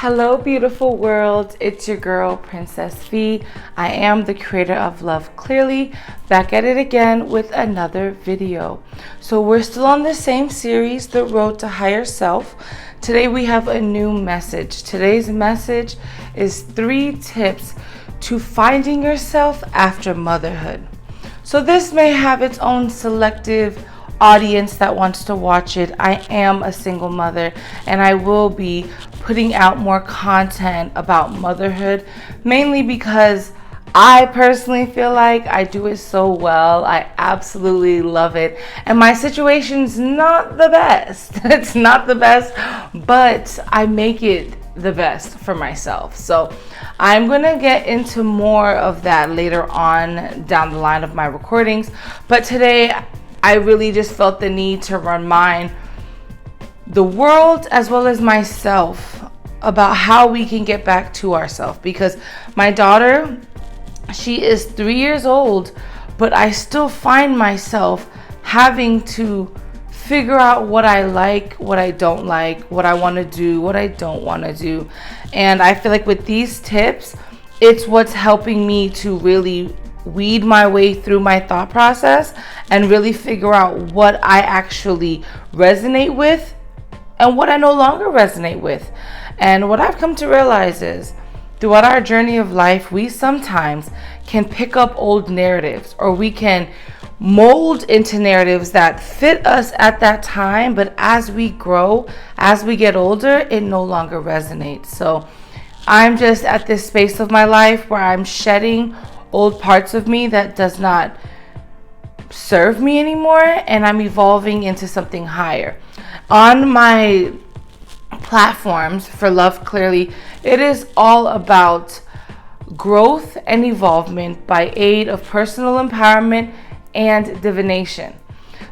Hello, beautiful world. It's your girl, Princess V. I am the creator of Love Clearly, back at it again with another video. So we're still on the same series, The Road to Higher Self. Today we have a new message. Today's message is 3 tips to finding yourself after motherhood. So this may have its own selective audience that wants to watch it. I am a single mother and I will be putting out more content about motherhood, mainly because I personally feel like I do it so well. I absolutely love it. And my situation's not the best. It's not the best, but I make it the best for myself. So I'm gonna get into more of that later on down the line of my recordings. But today, I really just felt the need to remind the world as well as myself about how we can get back to ourselves, because my daughter, she is 3 years old, but I still find myself having to figure out what I like, what I don't like, what I want to do, what I don't want to do. And I feel like with these tips, it's what's helping me to really weed my way through my thought process and really figure out what I actually resonate with and what I no longer resonate with. And what I've come to realize is throughout our journey of life, we sometimes can pick up old narratives, or we can mold into narratives that fit us at that time, but as we grow, as we get older, it no longer resonates. So I'm just at this space of my life where I'm shedding old parts of me that does not serve me anymore, and I'm evolving into something higher. On my platforms for Love Clearly, it is all about growth and evolvement by aid of personal empowerment and divination.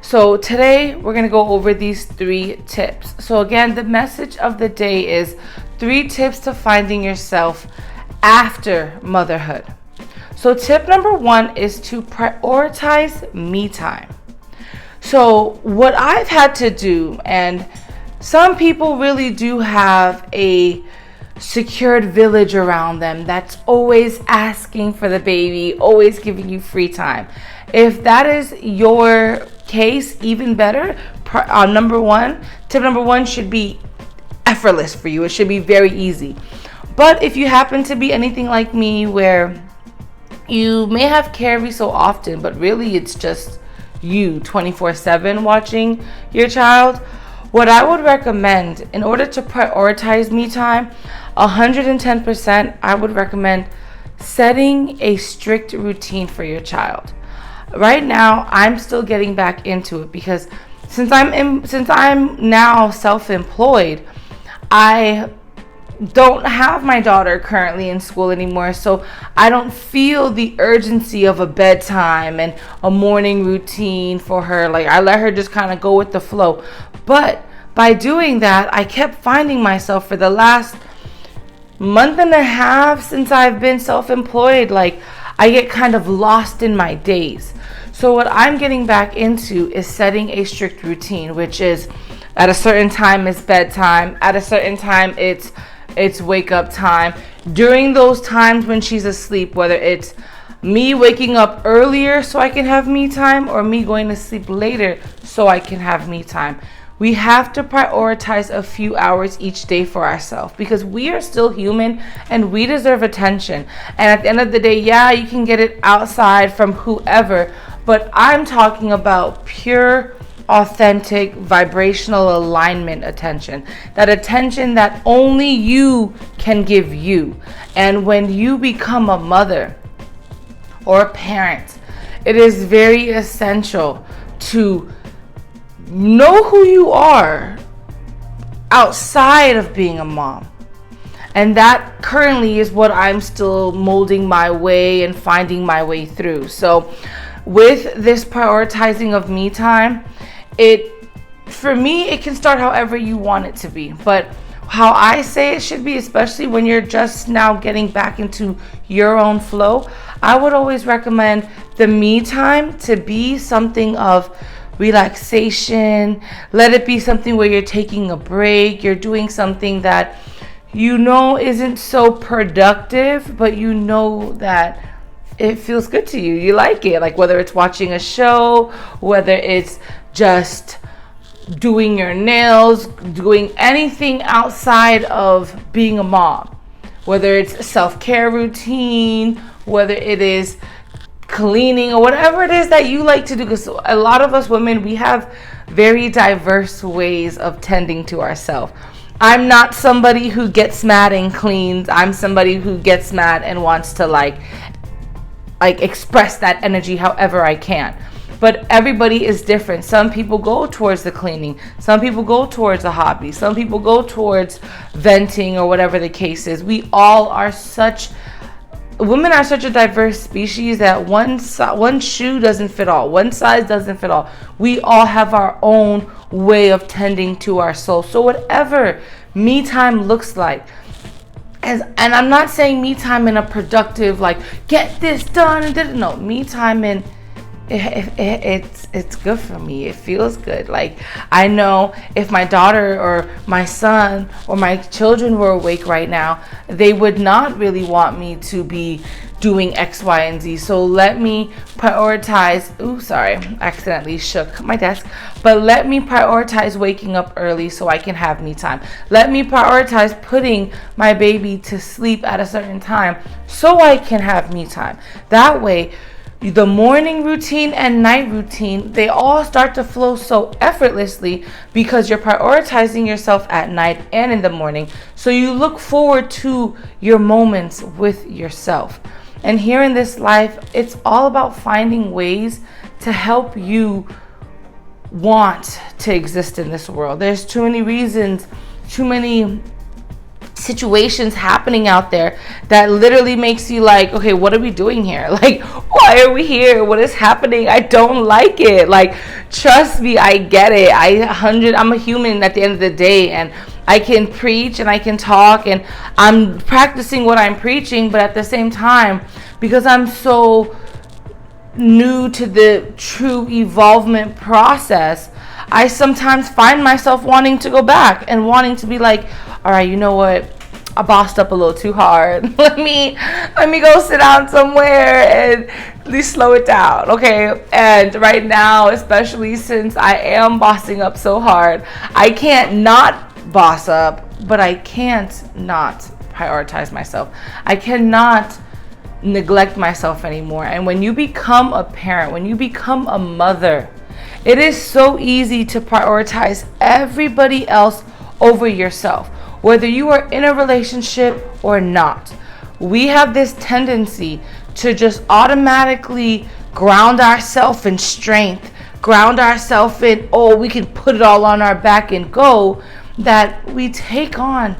So today we're going to go over these 3 tips. So again, the message of the day is 3 tips to finding yourself after motherhood. So tip number 1 is to prioritize me time. So what I've had to do, and some people really do have a secured village around them that's always asking for the baby, always giving you free time. If that is your case, even better. Tip number 1 should be effortless for you. It should be very easy. But if you happen to be anything like me, where you may have care every so often, but really it's just you 24/7 watching your child, what I would recommend in order to prioritize me time 110%, I would recommend setting a strict routine for your child. Right now, I'm still getting back into it because since I'm now self-employed, I don't have my daughter currently in school anymore, so I don't feel the urgency of a bedtime and a morning routine for her. Like, I let her just kind of go with the flow. But by doing that, I kept finding myself for the last month and a half since I've been self-employed, like I get kind of lost in my days. So what I'm getting back into is setting a strict routine, which is at a certain time is bedtime, at a certain time it's wake up time. During those times when she's asleep, whether it's me waking up earlier so I can have me time, or me going to sleep later so I can have me time, we have to prioritize a few hours each day for ourselves, because we are still human and we deserve attention. And at the end of the day, yeah, you can get it outside from whoever, but I'm talking about pure, authentic, vibrational alignment attention. That attention that only you can give you. And when you become a mother or a parent, it is very essential to know who you are outside of being a mom. And that currently is what I'm still molding my way and finding my way through. So with this prioritizing of me time, for me, it can start however you want it to be. But how I say it should be, especially when you're just now getting back into your own flow, I would always recommend the me time to be something of relaxation. Let it be something where you're taking a break, you're doing something that you know isn't so productive, but you know that it feels good to you. You like it. Like whether it's watching a show, whether it's just doing your nails, doing anything outside of being a mom, whether it's a self-care routine, whether it is cleaning or whatever it is that you like to do. Because a lot of us women, we have very diverse ways of tending to ourselves. I'm not somebody who gets mad and cleans. I'm somebody who gets mad and wants to like express that energy however I can. But everybody is different. Some people go towards the cleaning. Some people go towards a hobby. Some people go towards venting or whatever the case is. Women are such a diverse species that one shoe doesn't fit all. One size doesn't fit all. We all have our own way of tending to our soul. So whatever me time looks like, and I'm not saying me time in a productive, like, get this done. No, me time in, it's good for me. It feels good. Like, I know if my daughter or my son or my children were awake right now, they would not really want me to be doing X, Y, and Z. So let me prioritize. Ooh, sorry, accidentally shook my desk. But let me prioritize waking up early so I can have me time. Let me prioritize putting my baby to sleep at a certain time so I can have me time. That way, the morning routine and night routine, they all start to flow so effortlessly because you're prioritizing yourself at night and in the morning. So you look forward to your moments with yourself. And here in this life, it's all about finding ways to help you want to exist in this world. There's too many reasons, too many situations happening out there that literally makes you like, okay, what are we doing here? Like, why are we here? What is happening? I don't like it. Like, trust me, I get it. I'm a human at the end of the day, and I can preach and I can talk and I'm practicing what I'm preaching, but at the same time, because I'm so new to the true evolvement process, I sometimes find myself wanting to go back and wanting to be like, all right, you know what? I bossed up a little too hard. Let me go sit down somewhere and at least slow it down, okay? And right now, especially since I am bossing up so hard, I can't not boss up, but I can't not prioritize myself. I cannot neglect myself anymore. And when you become a parent, when you become a mother, it is so easy to prioritize everybody else over yourself, whether you are in a relationship or not. We have this tendency to just automatically ground ourselves in strength, ground ourselves in, oh, we can put it all on our back and go, that we take on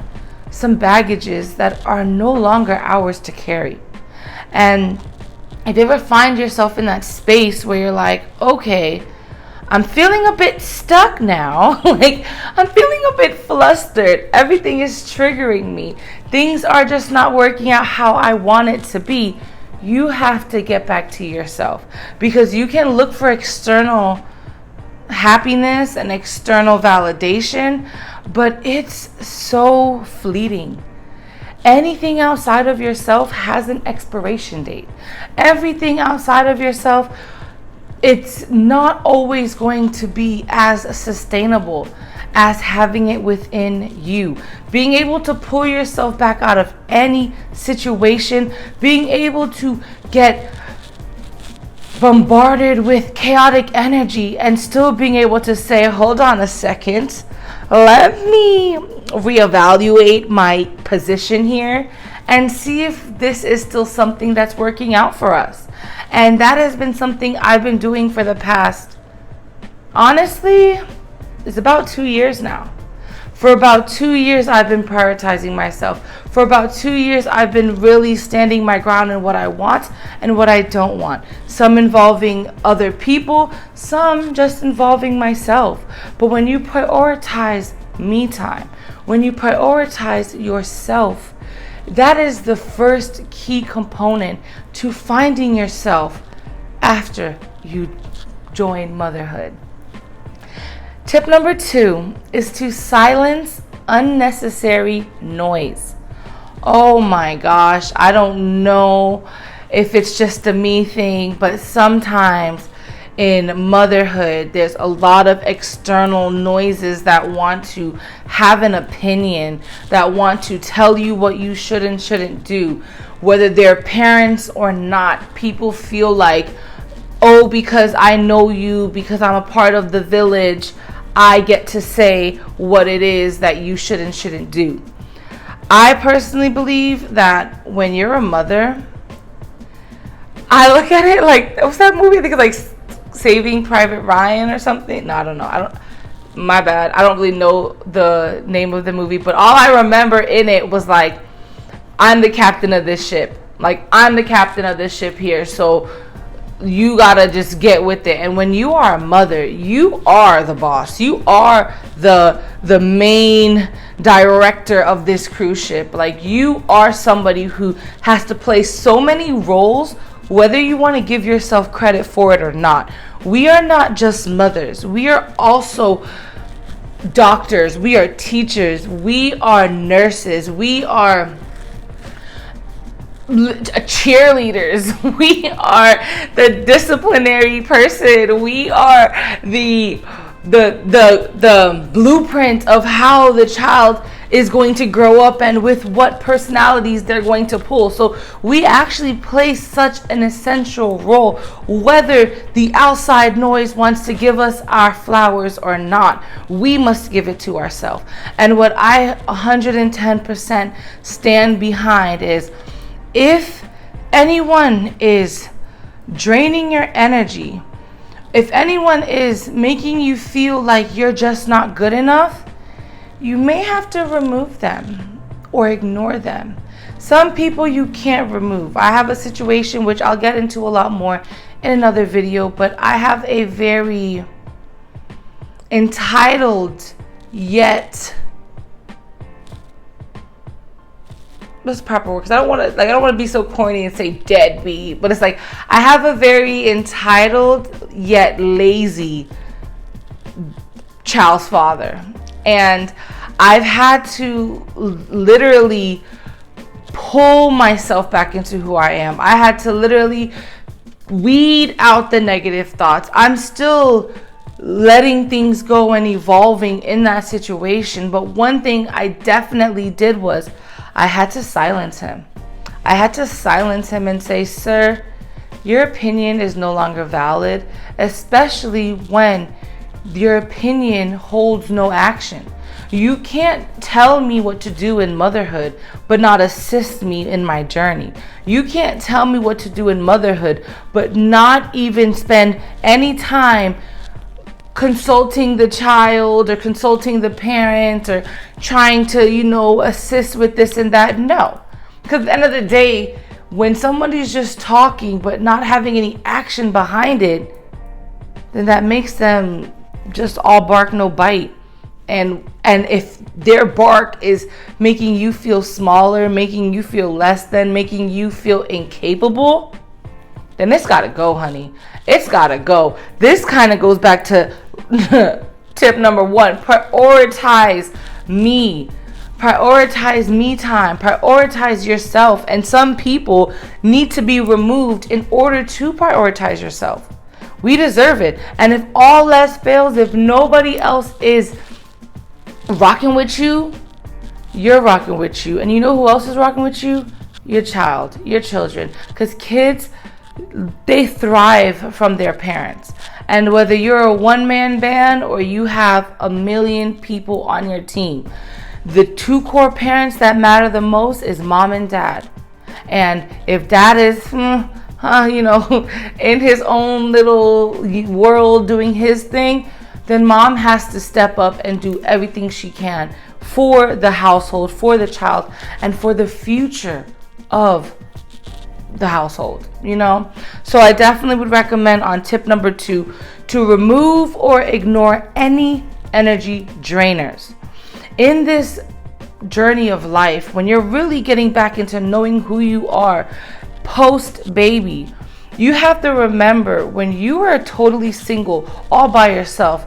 some baggages that are no longer ours to carry. And if you ever find yourself in that space where you're like, okay, I'm feeling a bit stuck now. Like, I'm feeling a bit flustered. Everything is triggering me. Things are just not working out how I want it to be. You have to get back to yourself, because you can look for external happiness and external validation, but it's so fleeting. Anything outside of yourself has an expiration date. Everything outside of yourself, it's not always going to be as sustainable as having it within you. Being able to pull yourself back out of any situation, being able to get bombarded with chaotic energy and still being able to say, hold on a second, let me reevaluate my position here and see if this is still something that's working out for us. And that has been something I've been doing for the past, honestly, it's about 2 years now. For about 2 years, I've been prioritizing myself. For about 2 years, I've been really standing my ground in what I want and what I don't want. Some involving other people, some just involving myself. But when you prioritize me time, when you prioritize yourself, that is the first key component to finding yourself after you join motherhood. Tip number 2 is to silence unnecessary noise. Oh my gosh, I don't know if it's just a me thing, but sometimes in motherhood, there's a lot of external noises that want to have an opinion, that want to tell you what you should and shouldn't do. Whether they're parents or not, people feel like, oh, because I know you, because I'm a part of the village, I get to say what it is that you should and shouldn't do. I personally believe that when you're a mother, I look at it like, what's that movie? I think it's like Saving Private Ryan or something. No, I don't know. My bad. I don't really know the name of the movie, but all I remember in it was like, I'm the captain of this ship. Like, I'm the captain of this ship here. So you gotta just get with it. And when you are a mother, you are the boss. You are the main director of this cruise ship. Like, you are somebody who has to play so many roles, whether you want to give yourself credit for it or not. We are not just mothers. We are also doctors. We are teachers. We are nurses. We are cheerleaders. We are the disciplinary person. We are the blueprint of how the child is going to grow up and with what personalities they're going to pull. So we actually play such an essential role, whether the outside noise wants to give us our flowers or not. We must give it to ourselves. And what I 110% stand behind is, if anyone is draining your energy, if anyone is making you feel like you're just not good enough, you may have to remove them or ignore them. Some people you can't remove. I have a situation which I'll get into a lot more in another video, but I have a very entitled yet, what's the proper word? Because I don't want to be so corny and say deadbeat, but it's like I have a very entitled yet lazy child's father, and I've had to literally pull myself back into who I am. I had to literally weed out the negative thoughts. I'm still letting things go and evolving in that situation, but one thing I definitely did was I had to silence him. I had to silence him and say, sir, your opinion is no longer valid, especially when your opinion holds no action. You can't tell me what to do in motherhood, but not assist me in my journey. You can't tell me what to do in motherhood, but not even spend any time consulting the child or consulting the parent or trying to, assist with this and that. No. Because at the end of the day, when somebody's just talking but not having any action behind it, then that makes them just all bark, no bite. And if their bark is making you feel smaller, making you feel less than, making you feel incapable, then it's got to go, honey. It's got to go. This kind of goes back to tip number 1. Prioritize me. Prioritize me time. Prioritize yourself. And some people need to be removed in order to prioritize yourself. We deserve it. And if all else fails, if nobody else is rocking with you, you're rocking with you. And you know who else is rocking with you? Your child, your children. Because kids, they thrive from their parents. And whether you're a one-man band or you have a million people on your team, the 2 core parents that matter the most is mom and dad. And if dad is in his own little world doing his thing, then mom has to step up and do everything she can for the household, for the child, and for the future of the household, So I definitely would recommend on tip number 2 to remove or ignore any energy drainers. In this journey of life, when you're really getting back into knowing who you are post baby, you have to remember when you are totally single all by yourself,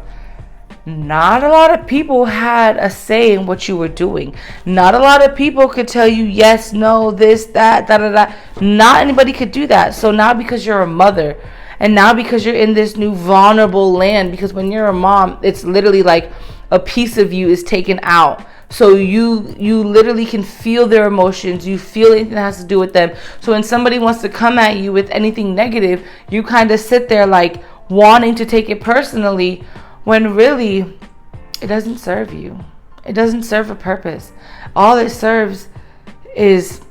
not a lot of people had a say in what you were doing. Not a lot of people could tell you yes, no, this, that, da, da, da. Not anybody could do that. So now because you're a mother, and now because you're in this new vulnerable land, because when you're a mom, it's literally like a piece of you is taken out. So you literally can feel their emotions. You feel anything that has to do with them. So when somebody wants to come at you with anything negative, you kind of sit there like wanting to take it personally, when really it doesn't serve you. It doesn't serve a purpose. All it serves is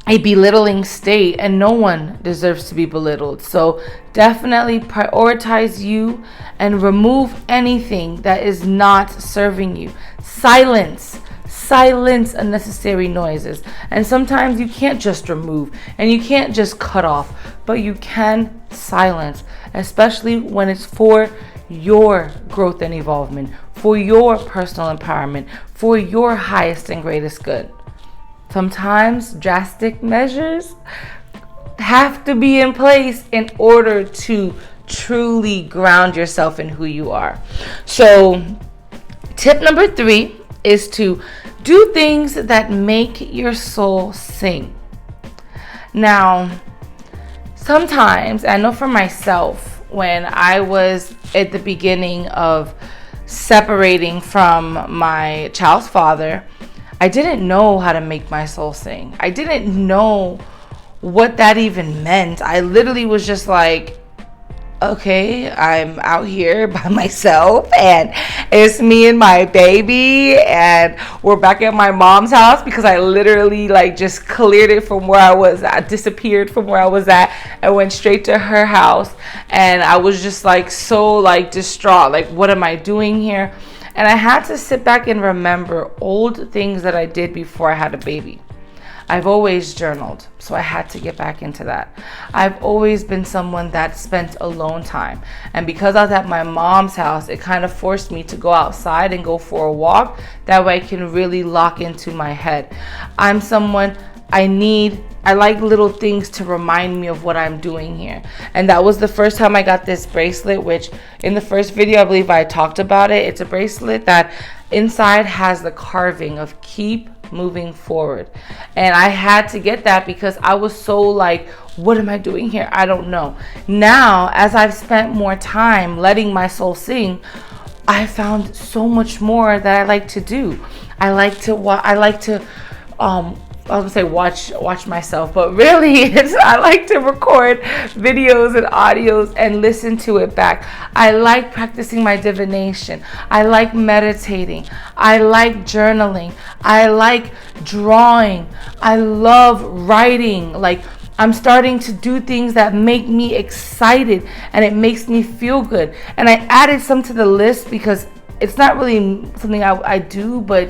a belittling state, and no one deserves to be belittled. So definitely prioritize you and remove anything that is not serving you. Silence unnecessary noises. And sometimes you can't just remove and you can't just cut off, but you can silence, especially when it's for your growth and evolvement, for your personal empowerment, for your highest and greatest good. Sometimes drastic measures have to be in place in order to truly ground yourself in who you are. So, tip number 3 is to do things that make your soul sing. Now, sometimes, I know for myself, when I was at the beginning of separating from my child's father, I didn't know how to make my soul sing. I didn't know what that even meant. I literally was just like, okay, I'm out here by myself and it's me and my baby and we're back at my mom's house, because I literally like just cleared it from where I was. I disappeared from where I was at and went straight to her house, and I was just like so like distraught, like what am I doing here? And I had to sit back and remember old things that I did before I had a baby. I've always journaled, so I had to get back into that. I've always been someone that spent alone time. And because I was at my mom's house, it kind of forced me to go outside and go for a walk. That way I can really lock into my head. I'm someone, I like little things to remind me of what I'm doing here. And that was the first time I got this bracelet, which in the first video, I believe I talked about it. It's a bracelet that inside has the carving of keep moving forward. And I had to get that because I was so like, what am I doing here? I don't know. Now, as I've spent more time letting my soul sing, I found so much more that I like to do. I like to I was gonna say watch myself, but really I like to record videos and audios and listen to it back. I like practicing my divination. I like meditating. I like journaling. I like drawing. I love writing. Like, I'm starting to do things that make me excited and it makes me feel good. And I added some to the list because it's not really something I do, but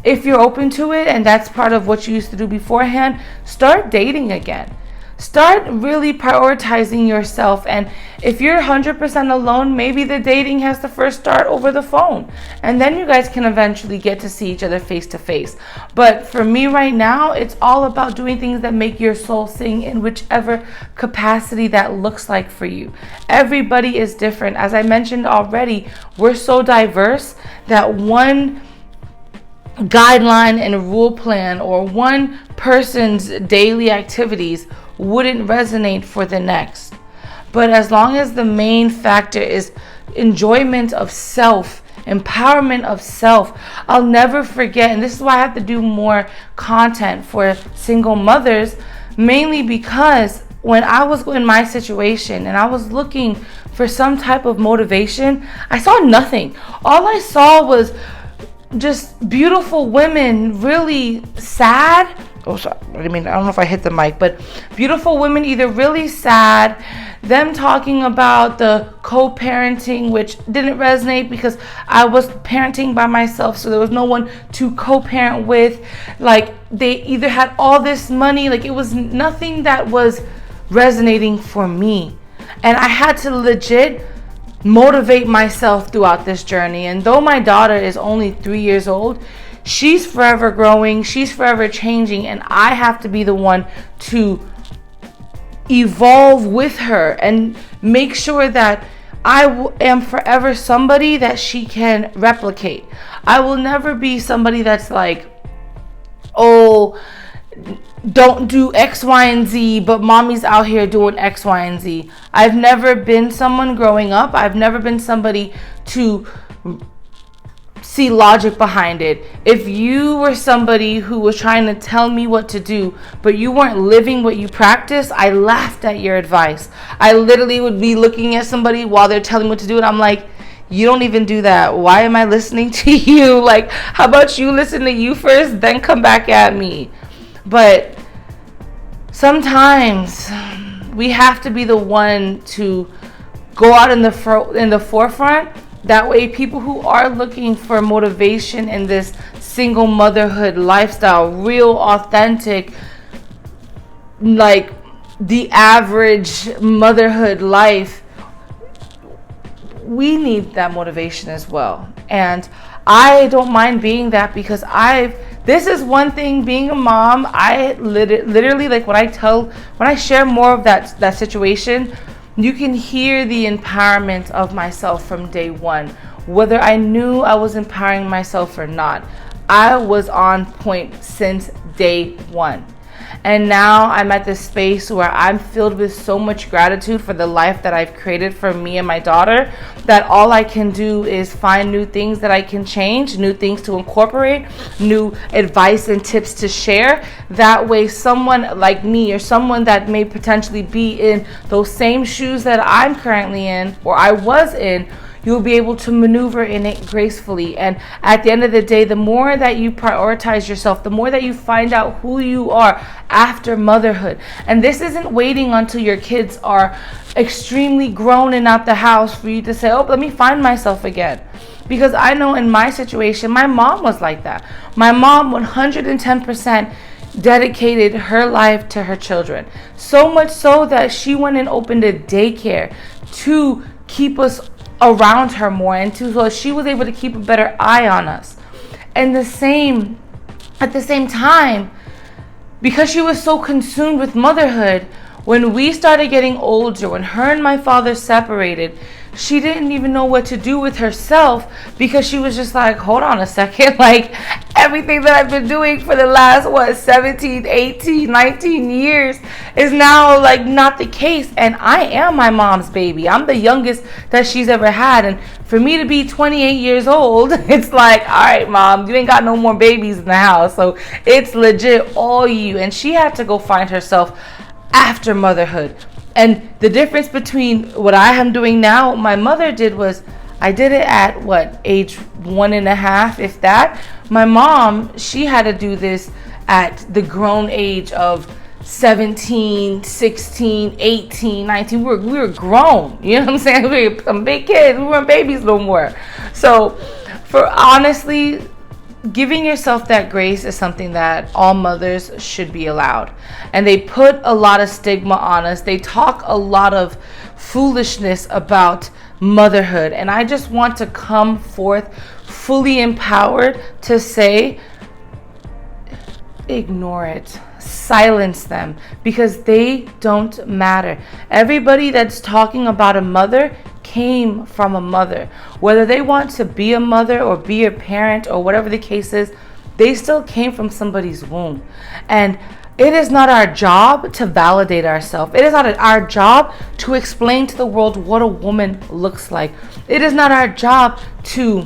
if you're open to it and that's part of what you used to do beforehand, start dating again. Start really prioritizing yourself. And if you're 100% alone, maybe the dating has to first start over the phone. And then you guys can eventually get to see each other face to face. But for me right now, it's all about doing things that make your soul sing in whichever capacity that looks like for you. Everybody is different. As I mentioned already, we're so diverse that one guideline and rule plan or one person's daily activities wouldn't resonate for the next. But as long as the main factor is enjoyment of self, empowerment of self, I'll never forget, and this is why I have to do more content for single mothers, mainly because when I was in my situation and I was looking for some type of motivation, I saw nothing. All I saw was just beautiful women, really sad. Oh, sorry. I don't know if I hit the mic, but beautiful women, either really sad, them talking about the co-parenting, which didn't resonate because I was parenting by myself, so there was no one to co-parent with. Like, they either had all this money, like it was nothing that was resonating for me. And I had to legit motivate myself throughout this journey. And though my daughter is only 3 years old, she's forever growing, she's forever changing, and I have to be the one to evolve with her and make sure that am forever somebody that she can replicate. I will never be somebody that's like, oh, don't do X, Y, and Z, but mommy's out here doing X, Y, and Z. I've never been someone growing up. I've never been somebody to see logic behind it. If you were somebody who was trying to tell me what to do, but you weren't living what you practice, I laughed at your advice. I literally would be looking at somebody while they're telling me what to do, and I'm like, you don't even do that. Why am I listening to you? Like, how about you listen to you first, then come back at me? But sometimes we have to be the one to go out in the forefront. That way, people who are looking for motivation in this single motherhood lifestyle, real, authentic, like the average motherhood life, we need that motivation as well. And I don't mind being that, because this is one thing, being a mom, I literally, like when I share more of that situation, you can hear the empowerment of myself from day one. Whether I knew I was empowering myself or not, I was on point since day one. And now I'm at this space where I'm filled with so much gratitude for the life that I've created for me and my daughter, that all I can do is find new things that I can change, new things to incorporate, new advice and tips to share. That way, someone like me, or someone that may potentially be in those same shoes that I'm currently in, or I was in, you'll be able to maneuver in it gracefully. And at the end of the day, the more that you prioritize yourself, the more that you find out who you are after motherhood. And this isn't waiting until your kids are extremely grown and out the house for you to say, oh, let me find myself again. Because I know in my situation, my mom was like that. My mom 110% dedicated her life to her children. So much so that she went and opened a daycare to keep us around her more, and so she was able to keep a better eye on us. And at the same time, because she was so consumed with motherhood, when we started getting older, when her and my father separated, she didn't even know what to do with herself, because she was just like, hold on a second, like everything that I've been doing for the last 17, 18, 19 years is now like not the case. And I am my mom's baby. I'm the youngest that she's ever had. And for me to be 28 years old, it's like, all right, mom, you ain't got no more babies in the house, so it's legit all you. And she had to go find herself after motherhood. And the difference between what I am doing now, my mother did was, I did it at age 1.5, if that. My mom, she had to do this at the grown age of 17, 16, 18, 19. We were grown. You know what I'm saying? We were some big kids. We weren't babies no more. So for honestly, giving yourself that grace is something that all mothers should be allowed. And they put a lot of stigma on us. They talk a lot of foolishness about motherhood. And I just want to come forth fully empowered to say, ignore it. Silence them, because they don't matter. Everybody that's talking about a mother came from a mother. Whether they want to be a mother or be a parent or whatever the case is, they still came from somebody's womb. And it is not our job to validate ourselves. It is not our job to explain to the world what a woman looks like. It is not our job to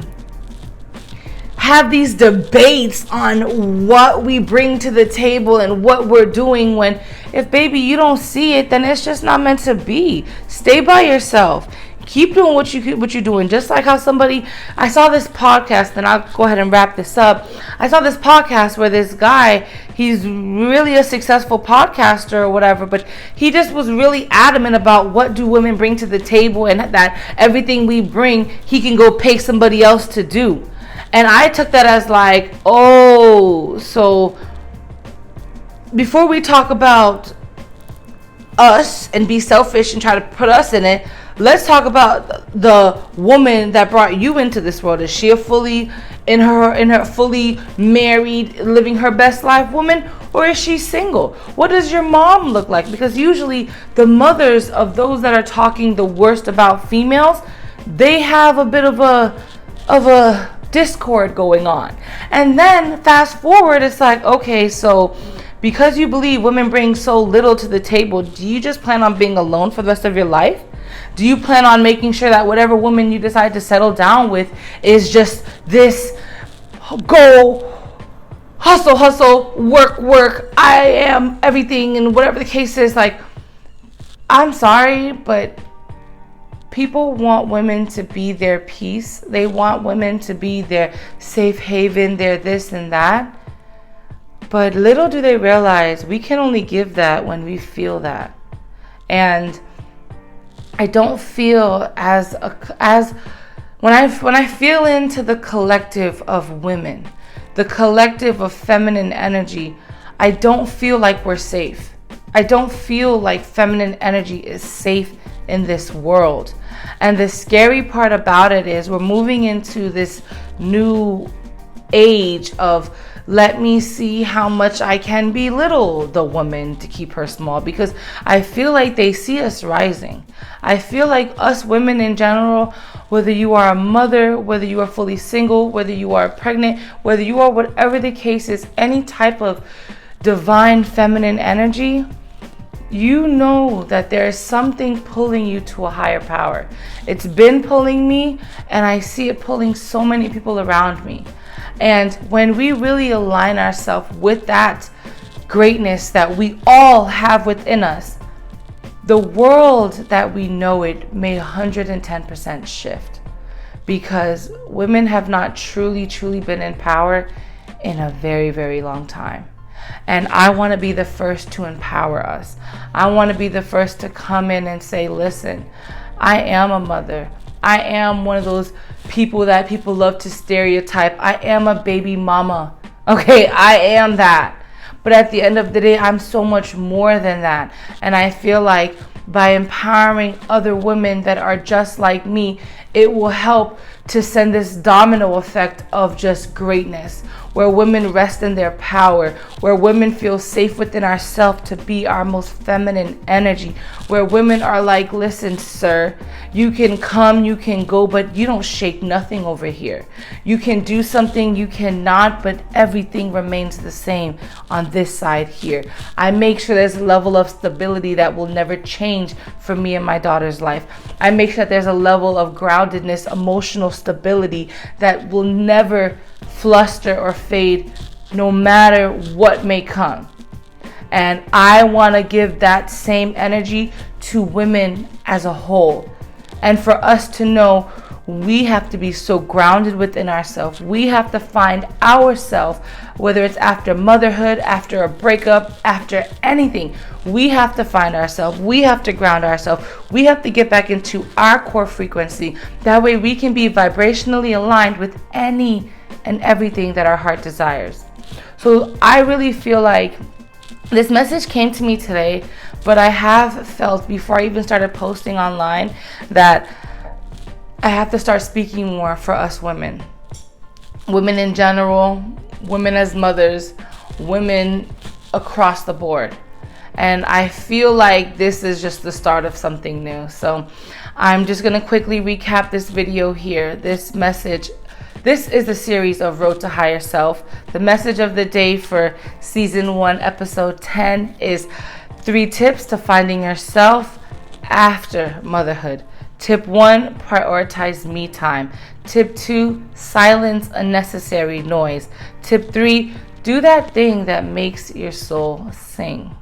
have these debates on what we bring to the table and what we're doing, when if baby you don't see it, then it's just not meant to be. Stay by yourself. Keep doing what you're doing. Just like how I saw this podcast, and I'll go ahead and wrap this up. I saw this podcast where this guy, he's really a successful podcaster or whatever, but he just was really adamant about what do women bring to the table, and that everything we bring, he can go pay somebody else to do. And I took that as like, oh, so before we talk about us and be selfish and try to put us in it, let's talk about the woman that brought you into this world. Is she a fully in her fully married, living her best life woman, or is she single? What does your mom look like? Because usually the mothers of those that are talking the worst about females, they have a bit of a discord going on. And then fast forward, it's like, okay, so because you believe women bring so little to the table, do you just plan on being alone for the rest of your life? Do you plan on making sure that whatever woman you decide to settle down with is just this go, hustle, work, I am everything, and whatever the case is? Like, I'm sorry, but people want women to be their peace. They want women to be their safe haven, their this and that. But little do they realize we can only give that when we feel that. And I don't feel as when I feel into the collective of women, the collective of feminine energy, I don't feel like we're safe. I don't feel like feminine energy is safe in this world. And the scary part about it is we're moving into this new age of, let me see how much I can belittle the woman to keep her small, because I feel like they see us rising. I feel like us women in general, whether you are a mother, whether you are fully single, whether you are pregnant, whether you are whatever the case is, any type of divine feminine energy, you know that there is something pulling you to a higher power. It's been pulling me, and I see it pulling so many people around me. And when we really align ourselves with that greatness that we all have within us, the world that we know it may 110% shift, because women have not truly been in power in a very, very long time. And I want to be the first to empower us. I want to be the first to come in and say, listen, I am a mother. I am one of those people that people love to stereotype. I am a baby mama. Okay, I am that. But at the end of the day, I'm so much more than that. And I feel like by empowering other women that are just like me, it will help to send this domino effect of just greatness, where women rest in their power, where women feel safe within ourselves to be our most feminine energy, where women are like, listen, sir, you can come, you can go, but you don't shake nothing over here. You can do something, you cannot, but everything remains the same on this side here. I make sure there's a level of stability that will never change for me and my daughter's life. I make sure that there's a level of groundedness, emotional stability that will never fluster or fade no matter what may come. And I want to give that same energy to women as a whole. And for us to know, we have to be so grounded within ourselves. We have to find ourselves, whether it's after motherhood, after a breakup, after anything. We have to find ourselves. We have to ground ourselves. We have to get back into our core frequency. That way we can be vibrationally aligned with any and everything that our heart desires. So I really feel like this message came to me today, but I have felt before I even started posting online that I have to start speaking more for us women. Women in general, women as mothers, women across the board. And I feel like this is just the start of something new. So I'm just going to quickly recap this video here. This message, this is the series of Road to Higher Self. The message of the day for season 1, episode 10 is 3 tips to finding yourself after motherhood. Tip 1, prioritize me time. Tip 2, silence unnecessary noise. Tip 3, do that thing that makes your soul sing.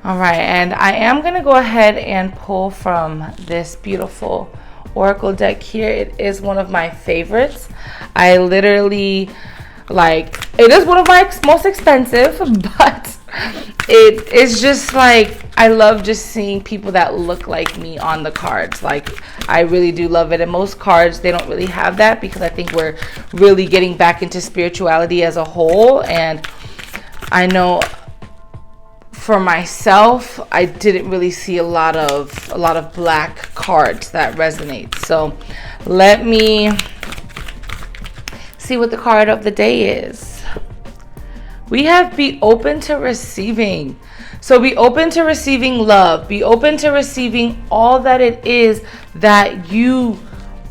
All right, and I am going to go ahead and pull from this beautiful oracle deck here. It is one of my favorites. I literally, it is one of my most expensive, but it is just like, I love just seeing people that look like me on the cards. I really do love it. And most cards, they don't really have that, because I think we're really getting back into spirituality as a whole. And I know for myself, I didn't really see a lot of black cards that resonate. So let me see what the card of the day is. We have be open to receiving. So be open to receiving love. Be open to receiving all that it is that you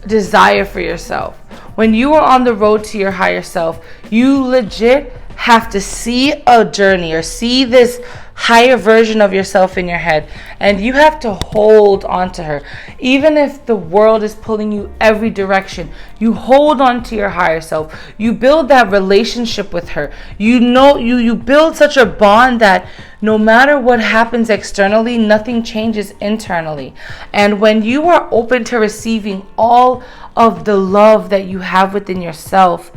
desire for yourself. When you are on the road to your higher self, you legit have to see a journey or see this higher version of yourself in your head, and you have to hold on to her. Even if the world is pulling you every direction, you hold on to your higher self. You build that relationship with her. You build such a bond that no matter what happens externally, nothing changes internally. And when you are open to receiving all of the love that you have within yourself,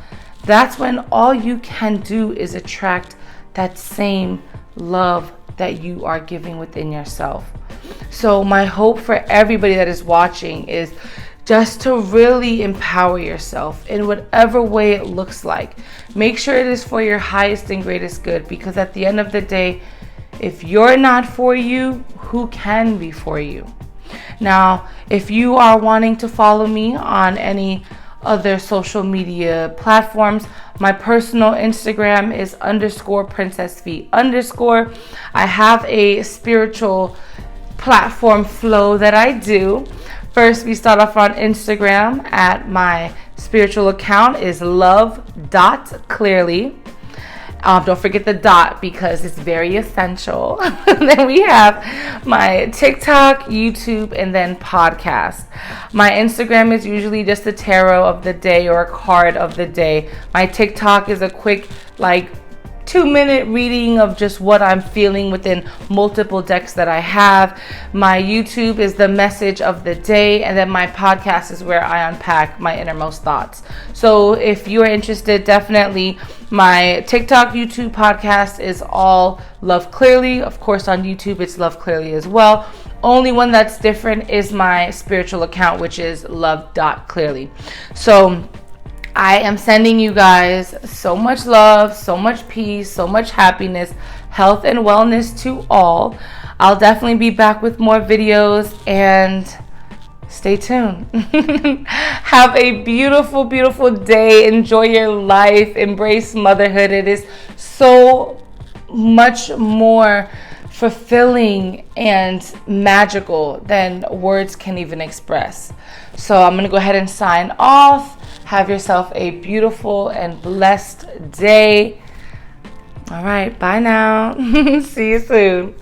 that's when all you can do is attract that same love that you are giving within yourself. So my hope for everybody that is watching is just to really empower yourself in whatever way it looks like. Make sure it is for your highest and greatest good, because at the end of the day, if you're not for you, who can be for you? Now, if you are wanting to follow me on any other social media platforms, my personal Instagram is _princessv_. I have a spiritual platform flow that I do. First, we start off on Instagram at my spiritual account is love.clearly. Don't forget the dot because it's very essential. Then we have my TikTok, YouTube, and then podcast. My Instagram is usually just a tarot of the day or a card of the day. My TikTok is a quick 2-minute reading of just what I'm feeling within multiple decks that I have. My YouTube is the message of the day, and then my podcast is where I unpack my innermost thoughts. So if you are interested, definitely my TikTok, YouTube, podcast is all Love Clearly. Of course, on YouTube, it's Love Clearly as well. Only one that's different is my spiritual account, which is love.clearly. So I am sending you guys so much love, so much peace, so much happiness, health, and wellness to all. I'll definitely be back with more videos, and stay tuned. Have a beautiful, beautiful day. Enjoy your life. Embrace motherhood. It is so much more fulfilling and magical than words can even express. So I'm going to go ahead and sign off. Have yourself a beautiful and blessed day. All right, bye now. See you soon.